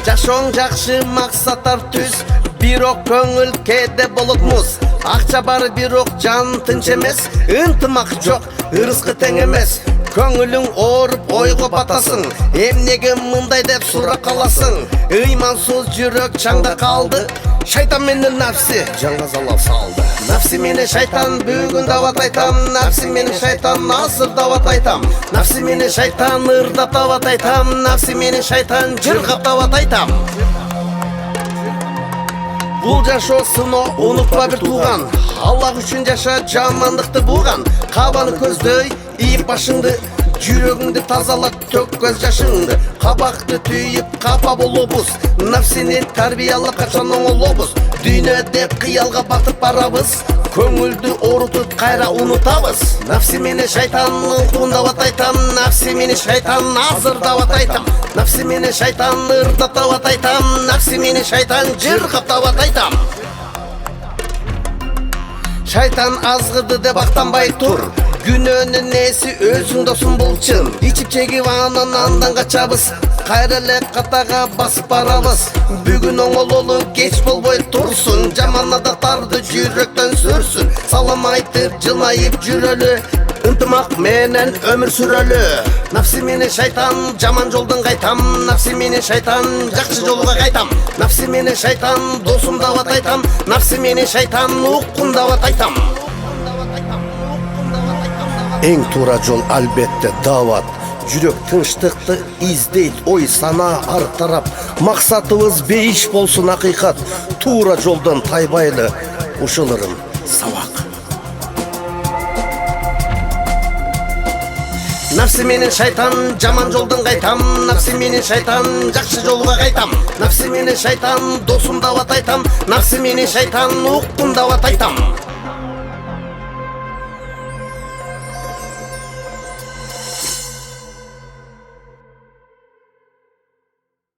Жашооң жакшы, максаттар түз, бирок көңүл кээде болот муз. Акча бар бирок жан тынч эмес, ынтымак жок, ырыскы тең эмес. Көңүлүң ооруп ойго батасың, эмнеге мындай деп сурап каласың. Ыймансыз жүрөк чаңда калды, шайтан менен нафси жаңга залал салды. Нафси менен шайтан бүгүн дават айтам, нафси менен шайтан азыр дават айтам. Нафси менен шайтан ырдап дават айтам, нафси менен шайтан жыргап дават айтам. Бул жашоо сыноо, унутпа бир тууган. Аллах үчүн жаша, жамандыкты буган. Кабаны көздөй, ийип башыңды, жүрөгүңдү тазалап төккөз жашыңды. Кабакты түйүп капа болобуз, нафсини тарбиялап качан оңолобуз. Дүйнөдө кыялга батып барабыз, көңүлдү оорутуп кайра унутабыз. Нафси менен шайтан уктундап айтам, нафси менен шайтан азыр дават айтам. Нафси менен шайтан ырдап дават айтам, нафси менен шайтан жыргап дават айтам. Шайтан азгырды деп актанбай тур, күнөөнүн нээси өзүң досуң болчун. Ичип чегип анан андан качабыз, кайра эле катага басып барабыз. Бүгүн оңололу кеч болбой турсун, жаман адаттарды жүрөктөн сүрсүн. Салам айтып жылмайып жүрөлү, ынтымак менен өмүр сүрөлү. Нафси менен шайтан жаман жолдон кайтам, нафси менен шайтан жакшы жолго кайтам. Нафси менен шайтан досум дават айтам, нафси менен шайтан уккун дават айтам. Эң туура жол албетте дават. Жүрөк тынчтыкты издейт, ой сана ар тарап. Максатыбыз бейиш болсун акыйкат, туура жолдон тайбайлы, ушуларым сабак. Нафси менен шайтан жаман жолдон кайтам, нафси менен шайтан жакшы жолго кайтам. Нафси менен шайтан досум дават айтам, нафси менен шайтан уккун дават айтам.